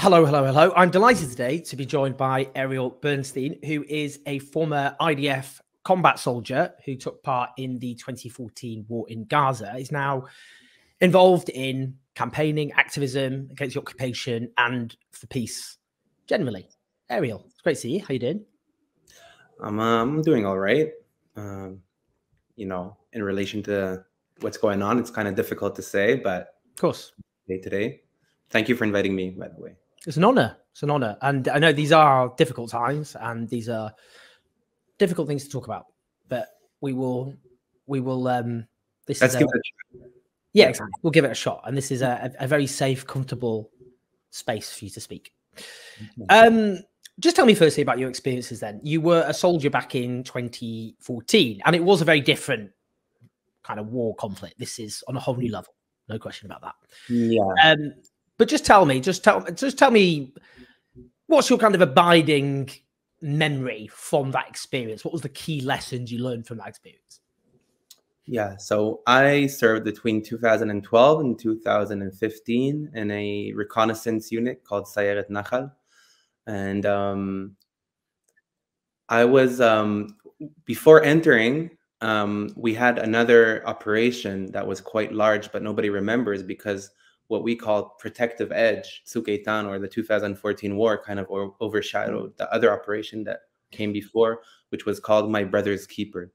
Hello, hello, hello. I'm delighted today to be joined by Ariel Bernstein, who is a former IDF combat soldier who took part in the 2014 war in Gaza. He's now involved in campaigning, activism against the occupation and for peace generally. Ariel, it's great to see you. How you doing? I'm doing all right. You know, in relation to what's going on, it's kind of difficult to say, but Of course. Today. Thank you for inviting me, by the way. It's an honor. It's an honor. And I know these are difficult times and these are difficult things to talk about, but we will, Let's give it a try. Yeah, exactly. We'll give it a shot. And this is a very safe, comfortable space for you to speak. Just tell me firstly about your experiences then. You were a soldier back in 2014, and it was a very different kind of war conflict. This is on a whole new level. No question about that. Yeah. But just tell me, what's your kind of abiding memory from that experience? What was the key lessons you learned from that experience? Yeah, so I served between 2012 and 2015 in a reconnaissance unit called Sayeret Nachal. And I was, before entering, we had another operation that was quite large, but nobody remembers because what we call Protective Edge, Tzuk Eitan, or the 2014 war kind of overshadowed the other operation that came before, which was called My Brother's Keeper,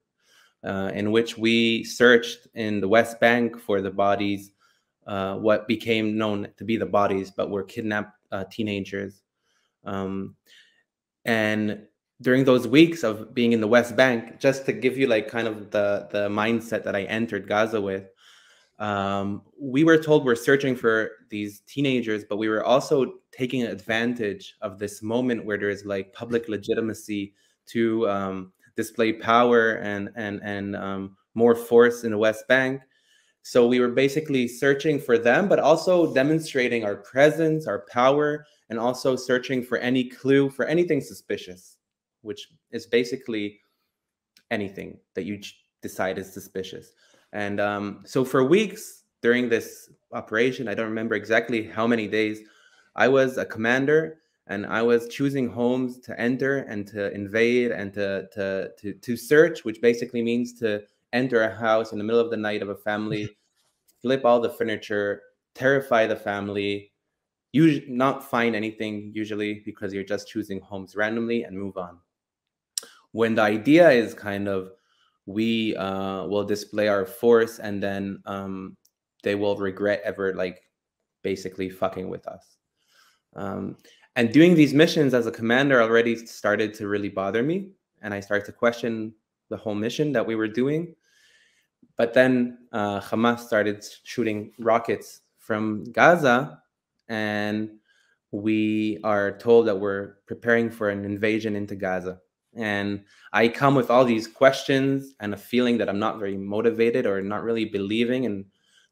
in which we searched in the West Bank for the bodies, what became known to be the bodies, but were kidnapped teenagers. And during those weeks of being in the West Bank, just to give you like kind of the mindset that I entered Gaza with, we were told we're searching for these teenagers, but we were also taking advantage of this moment where there's like public legitimacy to display power and more force in the West Bank. So we were basically searching for them, but also demonstrating our presence, our power, and also searching for any clue, for anything suspicious, which is basically anything that you decide is suspicious. And so for weeks during this operation, I don't remember exactly how many days, I was a commander and I was choosing homes to enter and to invade and to search, which basically means to enter a house in the middle of the night of a family, flip all the furniture, terrify the family, usually not find anything usually because you're just choosing homes randomly and move on. When the idea is kind of we will display our force and then they will regret ever like basically fucking with us. And doing these missions as a commander already started to really bother me. And I started to question the whole mission that we were doing. But then Hamas started shooting rockets from Gaza, and we are told that we're preparing for an invasion into Gaza. And I come with all these questions and a feeling that I'm not very motivated or not really believing in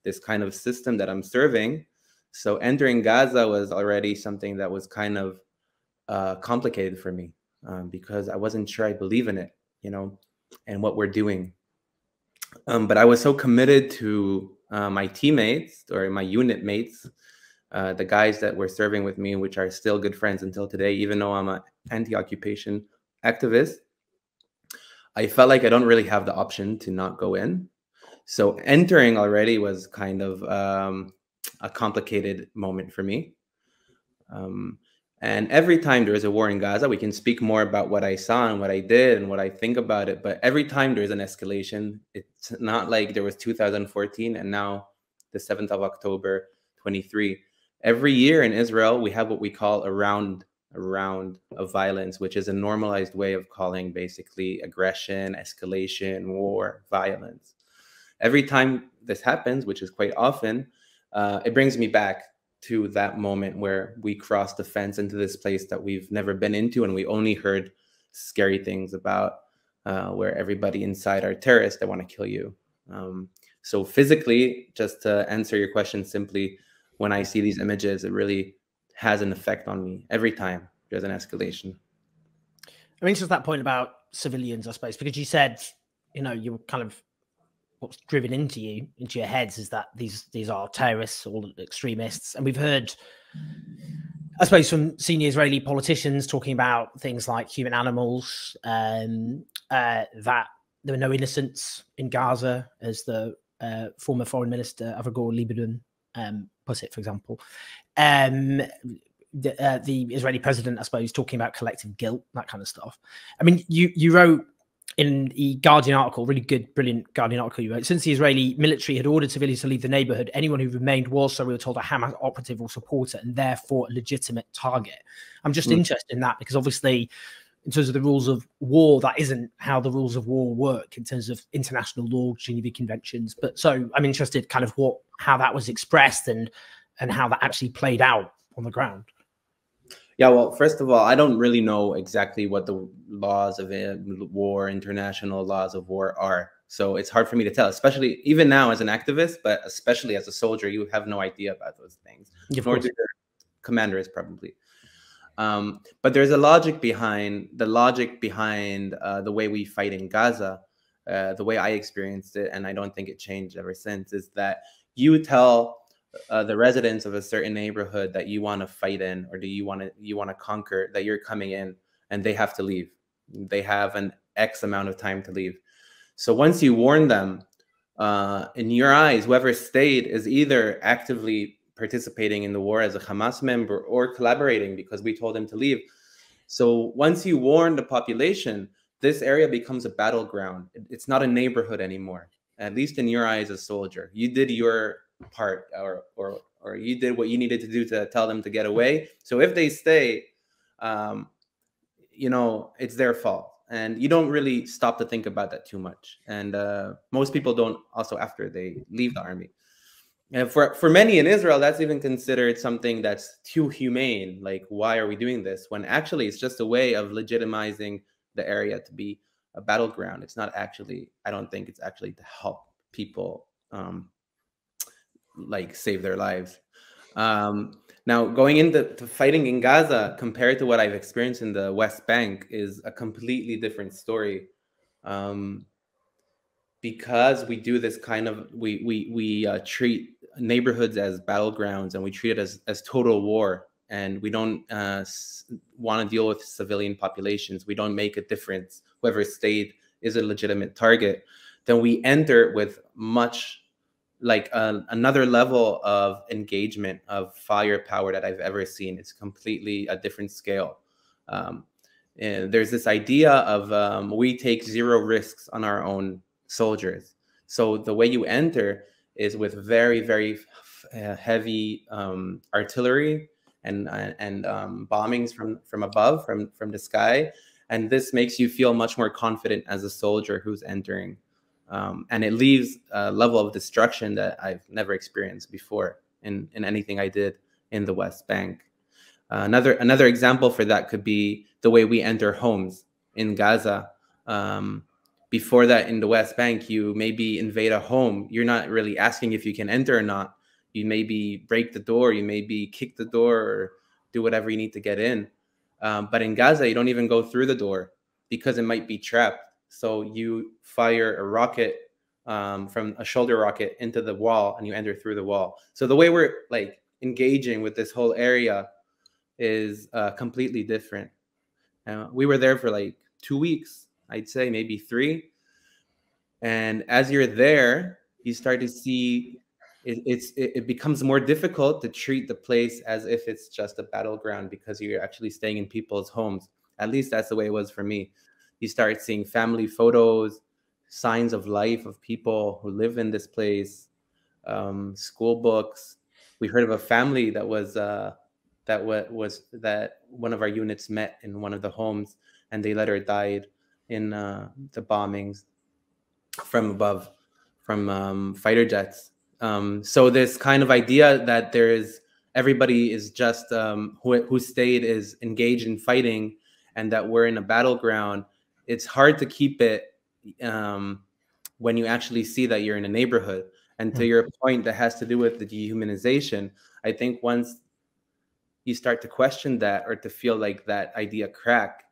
this kind of system that I'm serving. So entering Gaza was already something that was kind of complicated for me because I wasn't sure I believe in it, you know, and what we're doing. But I was so committed to my teammates or my unit mates, the guys that were serving with me, which are still good friends until today, even though I'm an anti-occupation activist. I felt like I don't really have the option to not go in. So entering already was kind of a complicated moment for me. And every time there is a war in Gaza, we can speak more about what I saw and what I did and what I think about it. But every time there's an escalation, it's not like there was 2014 and now the 7th of October, 23. Every year in Israel, we have what we call a round of violence, which is a normalized way of calling basically aggression, escalation, war, violence. Every time this happens, which is quite often, it brings me back to that moment where we crossed the fence into this place that we've never been into, and we only heard scary things about where everybody inside are terrorists that want to kill you. So physically, just to answer your question simply, when I see these images, it really has an effect on me every time there's an escalation. I mean, just that point about civilians, I suppose, because you said, you know, you were kind of what's driven into your heads is that these are terrorists or extremists, and we've heard I suppose some senior Israeli politicians talking about things like human animals, that there were no innocents in Gaza, as the former foreign minister Avigdor Lieberman put it, for example. The Israeli president, I suppose, talking about collective guilt, that kind of stuff. I mean, you wrote in the Guardian article, really good, brilliant Guardian article you wrote, since the Israeli military had ordered civilians to leave the neighborhood, anyone who remained was, so we were told, a Hamas operative or supporter and therefore a legitimate target. I'm just interested in that because obviously in terms of the rules of war, that isn't how the rules of war work in terms of international law, Geneva Conventions. But so I'm interested kind of how that was expressed and how that actually played out on the ground. Yeah, well, first of all, I don't really know exactly what the laws of war, international laws of war are. So it's hard for me to tell, especially even now as an activist, but especially as a soldier, you have no idea about those things. Nor do your commanders probably. But there's a logic behind the way we fight in Gaza. The way I experienced it, and I don't think it changed ever since, is that you tell the residents of a certain neighborhood that you want to fight in, or you want to conquer, that you're coming in, and they have to leave. They have an X amount of time to leave. So once you warn them, in your eyes, whoever stayed is either actively participating in the war as a Hamas member or collaborating because we told them to leave. So once you warn the population, this area becomes a battleground. It's not a neighborhood anymore, at least in your eyes as a soldier. You did your part, or you did what you needed to do to tell them to get away. So if they stay, you know, it's their fault. And you don't really stop to think about that too much. And most people don't also after they leave the army. And for many in Israel, that's even considered something that's too humane. Like, why are we doing this? When actually it's just a way of legitimizing the area to be a battleground. It's not actually, I don't think it's actually to help people like save their lives. Now, going into fighting in Gaza compared to what I've experienced in the West Bank is a completely different story. Because we do this kind of, we treat neighborhoods as battlegrounds, and we treat it as total war, and we don't want to deal with civilian populations. We don't make a difference. Whoever stayed is a legitimate target. Then we enter with much like another level of engagement, of firepower that I've ever seen. It's completely a different scale. And there's this idea of we take zero risks on our own soldiers. So the way you enter is with very, very heavy artillery and bombings from above, from the sky. And this makes you feel much more confident as a soldier who's entering. And it leaves a level of destruction that I've never experienced before in anything I did in the West Bank. Another example for that could be the way we enter homes in Gaza. Before that, in the West Bank, you maybe invade a home. You're not really asking if you can enter or not. You maybe break the door. You maybe kick the door or do whatever you need to get in. But in Gaza, you don't even go through the door because it might be trapped. So you fire a rocket from a shoulder rocket into the wall, and you enter through the wall. So the way we're like engaging with this whole area is completely different. We were there for like 2 weeks, I'd say maybe 3. And as you're there, you start to see it becomes more difficult to treat the place as if it's just a battleground, because you're actually staying in people's homes. At least that's the way it was for me. You start seeing family photos, signs of life of people who live in this place, school books. We heard of a family that one of our units met in one of the homes, and they later died in the bombings from above, from fighter jets. So this kind of idea that everybody is just who stayed is engaged in fighting, and that we're in a battleground. It's hard to keep it when you actually see that you're in a neighborhood. And to your point, that has to do with the dehumanization. I think once you start to question that, or to feel like that idea crack,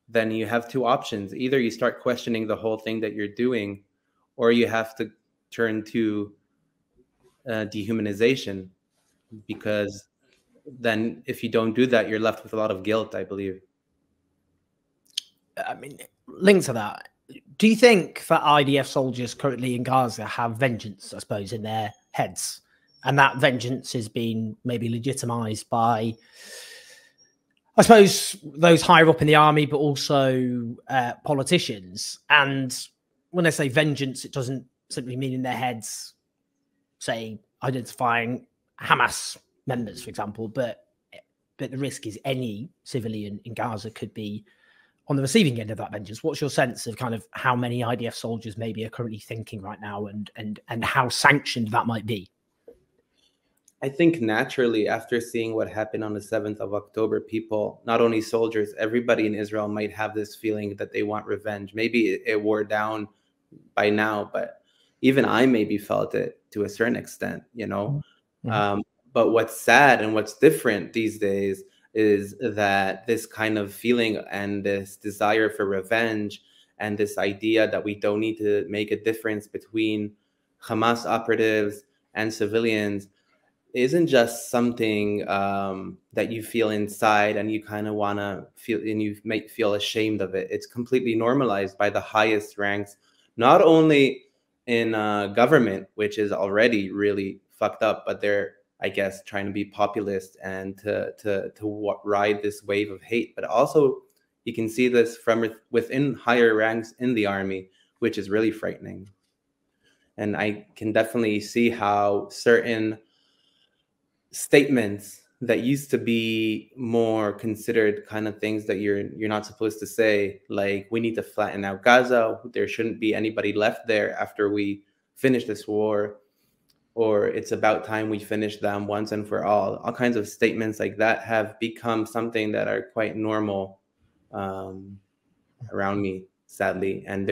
then you have 2 options. Either you start questioning the whole thing that you're doing, or you have to turn to dehumanization, because then if you don't do that, you're left with a lot of guilt, I believe. I mean, linked to that, do you think that IDF soldiers currently in Gaza have vengeance, I suppose, in their heads? And that vengeance has been maybe legitimized by, I suppose, those higher up in the army, but also politicians. And when I say vengeance, it doesn't simply mean in their heads, say, identifying Hamas members, for example, but the risk is any civilian in Gaza could be on the receiving end of that vengeance. What's your sense of kind of how many IDF soldiers maybe are currently thinking right now, and how sanctioned that might be? I think naturally, after seeing what happened on the 7th of October, people, not only soldiers, everybody in Israel might have this feeling that they want revenge. Maybe it wore down by now, but even I maybe felt it to a certain extent, you know. Mm-hmm. But what's sad and what's different these days is that this kind of feeling and this desire for revenge and this idea that we don't need to make a difference between Hamas operatives and civilians isn't just something that you feel inside and you kind of want to feel, and you might feel ashamed of it. It's completely normalized by the highest ranks, not only in government, which is already really fucked up, but they're, I guess, trying to be populist and to ride this wave of hate. But also you can see this from within higher ranks in the army, which is really frightening. And I can definitely see how certain statements that used to be more considered kind of things that you're not supposed to say, like we need to flatten out Gaza, there shouldn't be anybody left there after we finish this war, or it's about time we finish them once and for all kinds of statements like that have become something that are quite normal around me, sadly, and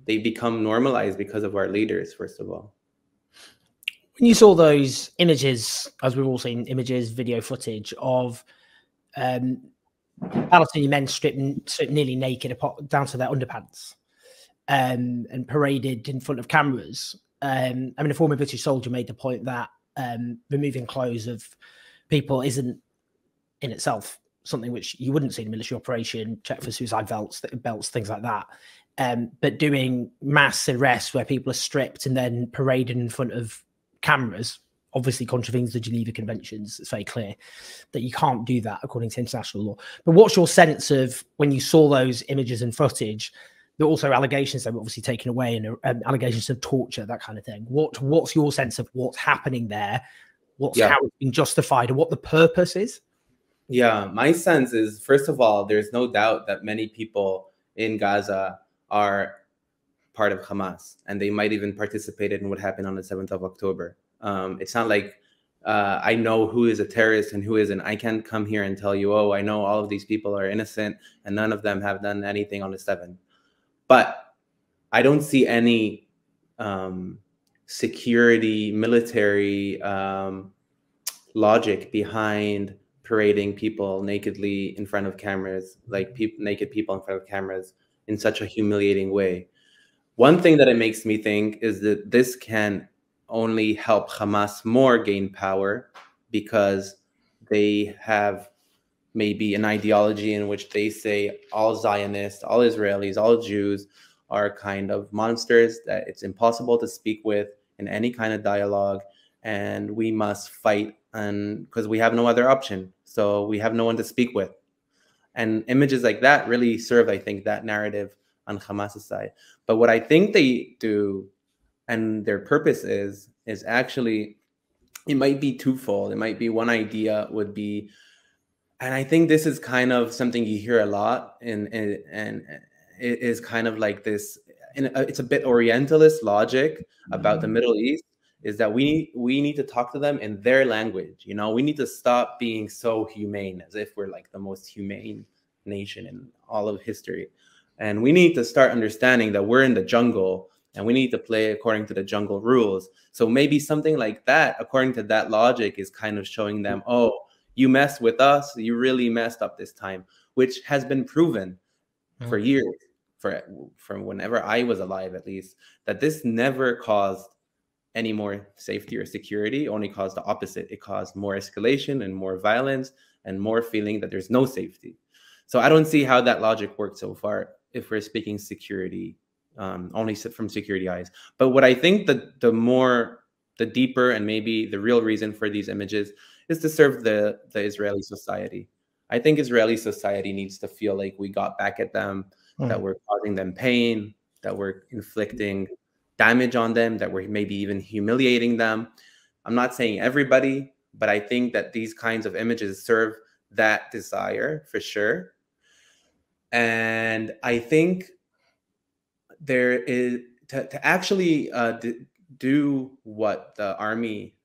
they become normalized because of our leaders, first of all. When you saw those images, as we've all seen images, video footage of Palestinian men stripped nearly naked down to their underpants and paraded in front of cameras, I mean, a former British soldier made the point that removing clothes of people isn't in itself something which you wouldn't see in a military operation, check for suicide belts, things like that. But doing mass arrests where people are stripped and then paraded in front of cameras obviously contravenes the Geneva Conventions. It's very clear that you can't do that according to international law. But what's your sense of when you saw those images and footage? There are also allegations that were obviously taken away, and allegations of torture, that kind of thing. What's your sense of what's happening there? How it's been justified, and what the purpose is? Yeah, my sense is, first of all, there's no doubt that many people in Gaza are part of Hamas, and they might even participated in what happened on the 7th of October. It's not like I know who is a terrorist and who isn't. I can't come here and tell you, oh, I know all of these people are innocent and none of them have done anything on the 7th. But I don't see any security, military logic behind parading people nakedly in front of cameras, like naked people in front of cameras in such a humiliating way. One thing that it makes me think is that this can only help Hamas more gain power, because they have maybe an ideology in which they say all Zionists, all Israelis, all Jews are kind of monsters that it's impossible to speak with in any kind of dialogue, and we must fight, and because we have no other option, so we have no one to speak with. And images like that really serve, I think, that narrative on Hamas's side. But what I think they do, and their purpose is actually, it might be twofold. It might be, one idea would be, and I think this is kind of something you hear a lot, and it is kind of like this, and it's a bit Orientalist logic about the Middle East, is that we need to talk to them in their language. You know, we need to stop being so humane, as if we're like the most humane nation in all of history. And we need to start understanding that we're in the jungle and we need to play according to the jungle rules. So maybe something like that, according to that logic, is kind of showing them, oh, you messed with us, you really messed up this time, which has been proven for years, from whenever I was alive at least, that this never caused any more safety or security, only caused the opposite. It caused more escalation and more violence and more feeling that there's no safety. So I don't see how that logic worked so far if we're speaking security, only from security eyes. But what I think that the deeper and maybe the real reason for these images is to serve the Israeli society. I think Israeli society needs to feel like we got back at them, that we're causing them pain, that we're inflicting damage on them, that we're maybe even humiliating them. I'm not saying everybody, but I think that these kinds of images serve that desire for sure. And I think there is to actually do what the army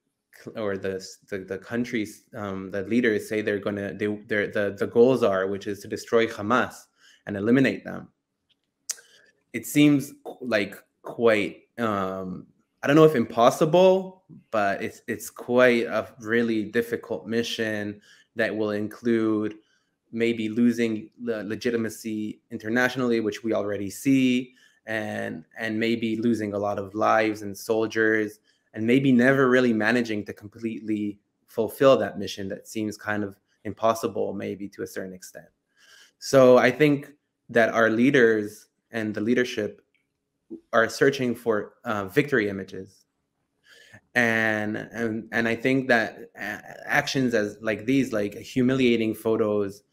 or the countries, the leaders say they're going to do, the goals are, which is to destroy Hamas and eliminate them. It seems like quite, I don't know if impossible, but it's quite a really difficult mission that will include maybe losing the legitimacy internationally, which we already see, and maybe losing a lot of lives and soldiers, and maybe never really managing to completely fulfill that mission that seems kind of impossible, maybe to a certain extent. So I think that our leaders and the leadership are searching for victory images. And I think that actions as like these, like humiliating photos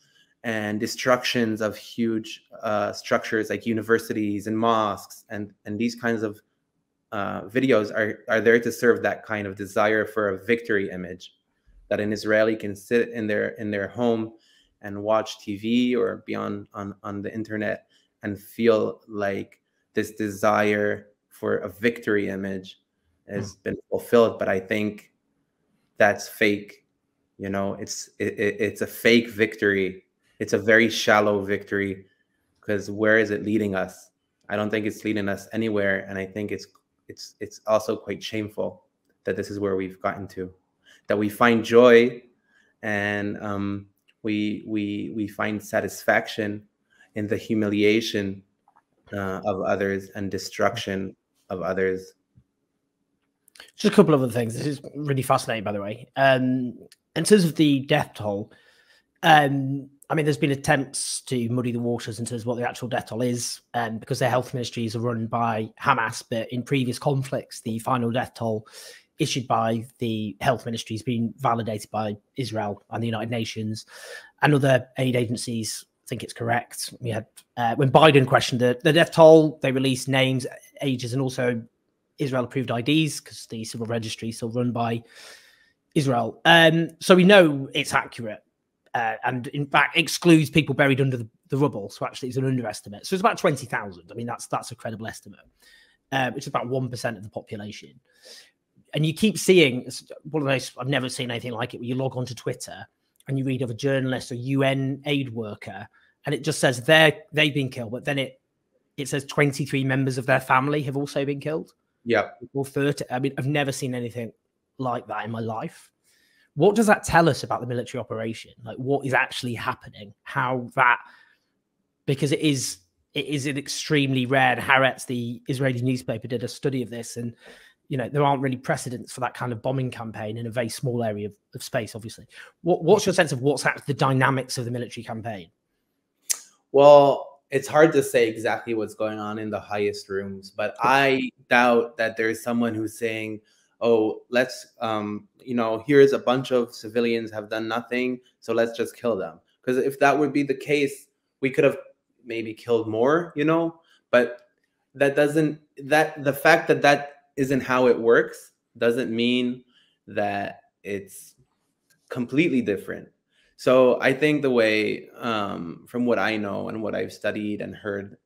and destructions of huge structures like universities and mosques and these kinds of videos are there to serve that kind of desire for a victory image, that an Israeli can sit in their home and watch TV or be on the internet and feel like this desire for a victory image has been fulfilled. But I think that's fake. You know, it's a fake victory. It's a very shallow victory, because where is it leading us? I don't think it's leading us anywhere, and I think it's also quite shameful that this is where we've gotten to, that we find joy and we find satisfaction in the humiliation of others and destruction of others. Just a couple of other things. This is really fascinating, by the way. In terms of the death toll, I mean, there's been attempts to muddy the waters in terms of what the actual death toll is, because their health ministries are run by Hamas. But in previous conflicts, the final death toll issued by the health ministry has been validated by Israel and the United Nations and other aid agencies. I think it's correct. We had when Biden questioned the death toll, they released names, ages, and also Israel-approved IDs, because the civil registry is still run by Israel. So we know it's accurate. And in fact excludes people buried under the rubble. So actually it's an underestimate. So it's about 20,000. I mean, that's a credible estimate, which is about 1% of the population. And you keep seeing, it's one of those, I've never seen anything like it, where you log onto Twitter and you read of a journalist or UN aid worker, and it just says they've been killed, but then it says 23 members of their family have also been killed. Yeah. Or 30. I mean, I've never seen anything like that in my life. What does that tell us about the military operation? Like, what is actually happening? How that, because it is an extremely rare, and Haaretz, the Israeli newspaper, did a study of this, and there aren't really precedents for that kind of bombing campaign in a very small area of space, obviously. What's your sense of what's the dynamics of the military campaign? Well, it's hard to say exactly what's going on in the highest rooms, but I doubt that there's someone who's saying, oh, let's, here's a bunch of civilians have done nothing, so let's just kill them. Because if that would be the case, we could have maybe killed more, but that doesn't, the fact that isn't how it works doesn't mean that it's completely different. So I think the way, from what I know and what I've studied and heard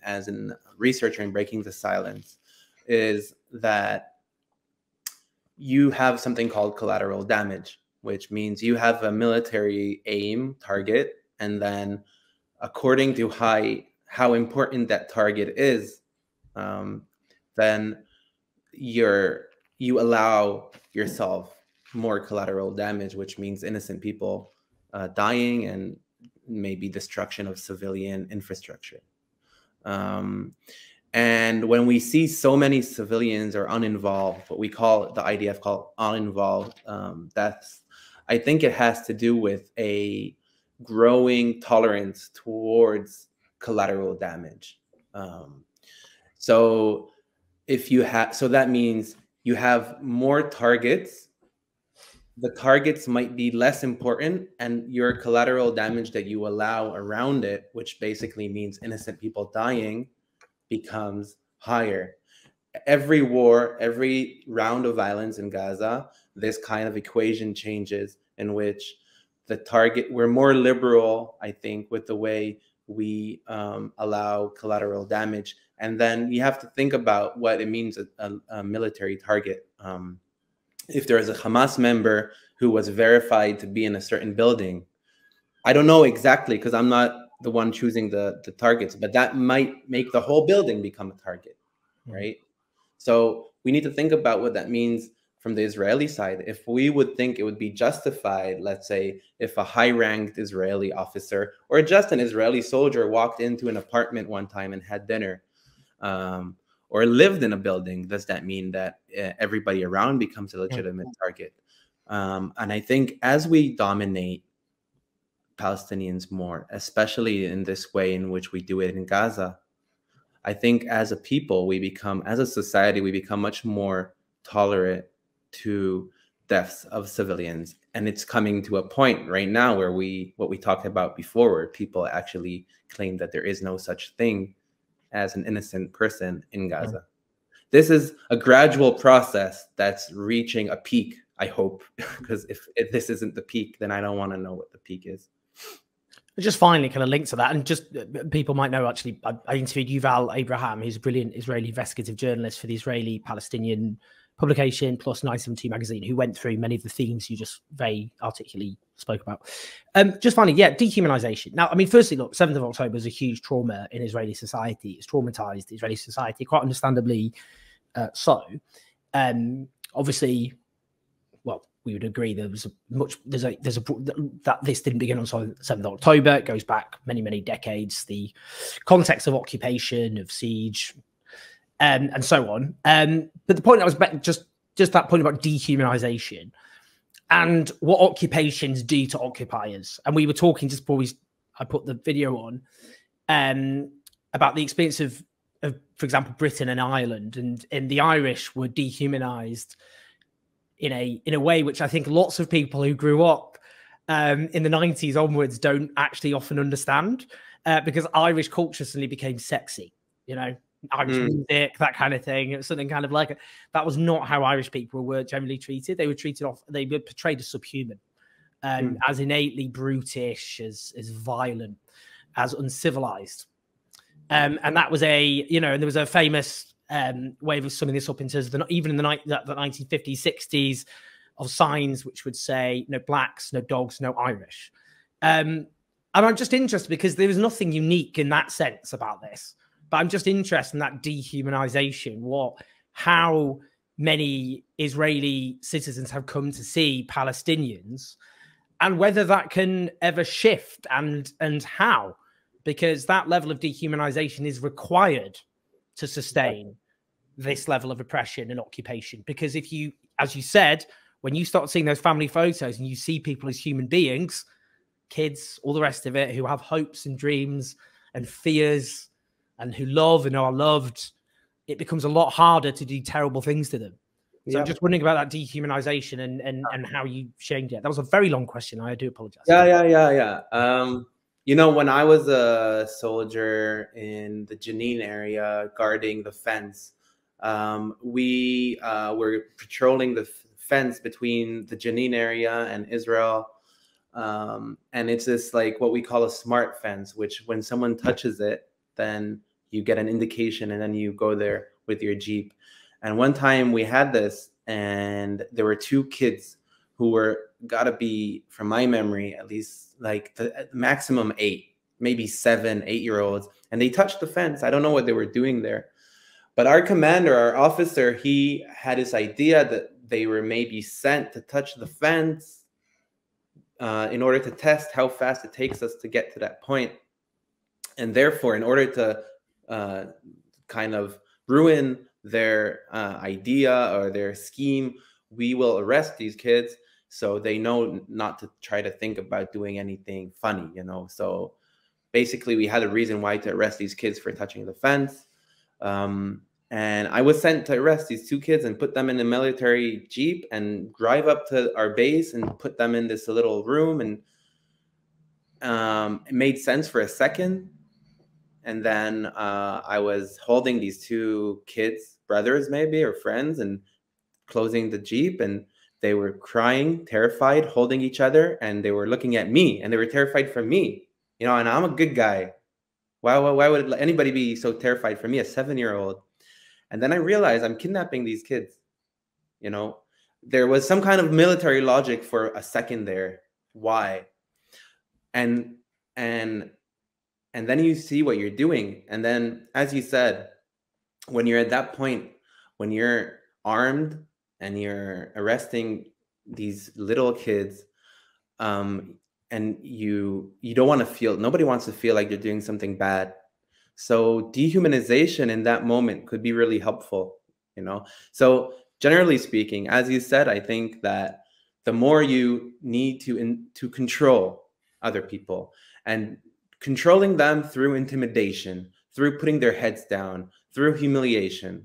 as a researcher in Breaking the Silence, is that you have something called collateral damage, which means you have a military aim target, and then according to how important that target is, then you allow yourself more collateral damage, which means innocent people dying and maybe destruction of civilian infrastructure. And when we see so many civilians or uninvolved, what we call the IDF call uninvolved deaths, I think it has to do with a growing tolerance towards collateral damage. So if you have, so that means you have more targets. The targets might be less important, and your collateral damage that you allow around it, which basically means innocent people dying, becomes higher. Every war, every round of violence in Gaza, this kind of equation changes, in which the target, we're more liberal, I think, with the way we allow collateral damage. And then you have to think about what it means, a military target. If there is a Hamas member who was verified to be in a certain building, I don't know exactly because I'm not the one choosing the targets, but that might make the whole building become a target, right? So we need to think about what that means from the Israeli side. If we would think it would be justified, let's say, if a high-ranked Israeli officer or just an Israeli soldier walked into an apartment one time and had dinner, or lived in a building, does that mean that everybody around becomes a legitimate target? And I think as we dominate Palestinians more, especially in this way in which we do it in Gaza, I think as a people, we become, as a society, we become much more tolerant to deaths of civilians. And it's coming to a point right now where what we talked about before, where people actually claim that there is no such thing as an innocent person in Gaza. This is a gradual process that's reaching a peak, I hope, because if this isn't the peak, then I don't want to know what the peak is. Just finally, kind of linked to that, and just people might know, actually, I interviewed Yuval Abraham, who's a brilliant Israeli investigative journalist for the Israeli-Palestinian publication, plus 972 magazine, who went through many of the themes you just very articulately spoke about. Just finally, yeah, dehumanization. Now, I mean, firstly, look, 7th of October was a huge trauma in Israeli society. It's traumatized Israeli society, quite understandably so. Obviously, well, we would agree there was that this didn't begin on 7th of October. It goes back many, many decades. The context of occupation, of siege, and so on. But the point I was just that point about dehumanization and what occupations do to occupiers. And we were talking just before I put the video on about the experience of, for example, Britain and Ireland, and the Irish were dehumanized in a way which I think lots of people who grew up in the 90s onwards don't actually often understand, because Irish culture suddenly became sexy, you know, Irish music, that kind of thing. It was something kind of like that was not how Irish people were generally treated. They were they were portrayed as subhuman, as innately brutish, as violent, as uncivilized. And that was and there was a famous way of summing this up in terms of even in the 1950s, 60s, of signs which would say no blacks, no dogs, no Irish. And I'm just interested because there was nothing unique in that sense about this, but I'm just interested in that dehumanization, how many Israeli citizens have come to see Palestinians, and whether that can ever shift, and how, because that level of dehumanization is required to sustain this level of oppression and occupation. Because if you, as you said, when you start seeing those family photos and you see people as human beings, kids, all the rest of it, who have hopes and dreams and fears and who love and are loved, it becomes a lot harder to do terrible things to them. So I'm just wondering about that dehumanization and how you changed it. That was a very long question. I do apologize. Yeah. You know, when I was a soldier in the Jenin area guarding the fence, we were patrolling the fence between the Jenin area and Israel. And it's this, like, what we call a smart fence, which when someone touches it, then you get an indication and then you go there with your Jeep. And one time we had this, and there were two kids who were, gotta be, from my memory, at least like the maximum 8, maybe 7, 8-year-olds. And they touched the fence. I don't know what they were doing there. But our commander, our officer, he had this idea that they were maybe sent to touch the fence in order to test how fast it takes us to get to that point. And therefore, in order to kind of ruin their idea or their scheme, we will arrest these kids so they know not to try to think about doing anything funny, you know. So basically, we had a reason why to arrest these kids for touching the fence. And I was sent to arrest these 2 kids and put them in a military jeep and drive up to our base and put them in this little room. And it made sense for a second. And then I was holding these 2 kids, brothers maybe, or friends, and closing the jeep. And they were crying, terrified, holding each other. And they were looking at me, and they were terrified for me, you know, and I'm a good guy. Why would anybody be so terrified for me, a 7-year-old? And then I realized I'm kidnapping these kids. You know, there was some kind of military logic for a second there. Why? And then you see what you're doing. And then, as you said, when you're at that point, when you're armed and you're arresting these little kids, and you don't want to feel, nobody wants to feel like you're doing something bad. So dehumanization in that moment could be really helpful, you know? So generally speaking, as you said, I think that the more you need to control other people, and controlling them through intimidation, through putting their heads down, through humiliation.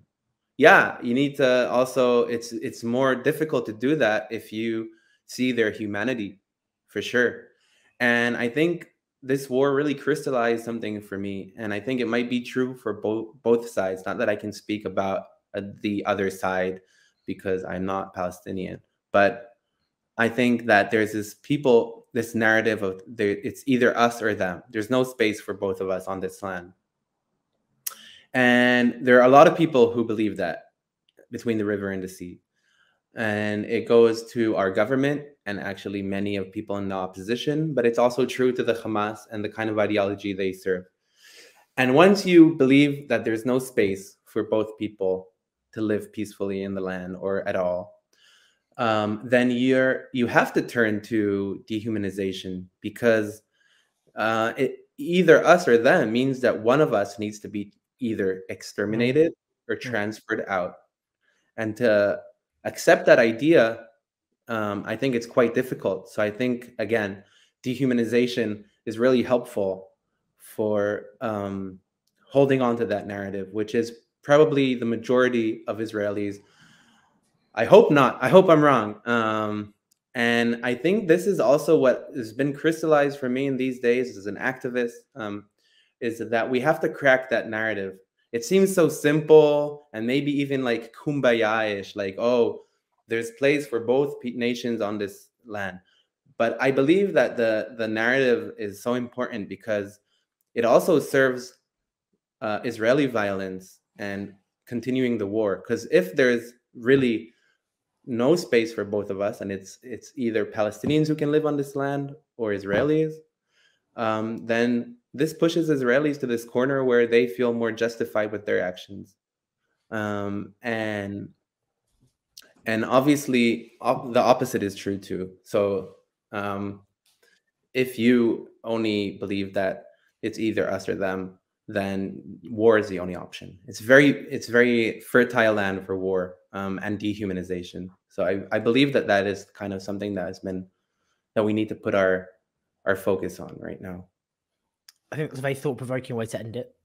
Yeah, you need to also, it's more difficult to do that if you see their humanity, for sure. And I think this war really crystallized something for me, and I think it might be true for both sides. Not that I can speak about the other side because I'm not Palestinian, but I think that there's this narrative of it's either us or them. There's no space for both of us on this land. And there are a lot of people who believe that between the river and the sea. And it goes to our government and actually many of people in the opposition, but it's also true to the Hamas and the kind of ideology they serve. And once you believe that there's no space for both people to live peacefully in the land or at all, then you have to turn to dehumanization, because either us or them means that one of us needs to be either exterminated or transferred out. And to accept that idea, I think it's quite difficult. So I think, again, dehumanization is really helpful for holding on to that narrative, which is probably the majority of Israelis. I hope not. I hope I'm wrong. And I think this is also what has been crystallized for me in these days as an activist, is that we have to crack that narrative. It seems so simple and maybe even like kumbaya-ish, like, oh, there's place for both nations on this land. But I believe that the narrative is so important because it also serves Israeli violence and continuing the war. Because if there's really no space for both of us, and it's either Palestinians who can live on this land or Israelis, then this pushes Israelis to this corner where they feel more justified with their actions. And obviously the opposite is true too. So if you only believe that it's either us or them, then war is the only option. It's very fertile land for war and dehumanization. So I believe that is kind of something that we need to put our focus on right now. I think that's a very thought-provoking way to end it.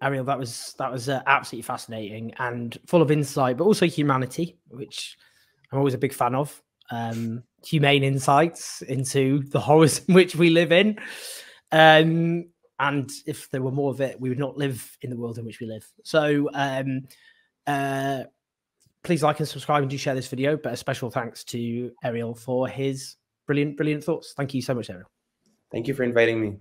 Ariel, that was absolutely fascinating and full of insight, but also humanity, which I'm always a big fan of. Humane insights into the horrors in which we live in. And if there were more of it, we would not live in the world in which we live. So please like and subscribe and do share this video. But a special thanks to Ariel for his brilliant thoughts. Thank you so much, Ariel. Thank you for inviting me.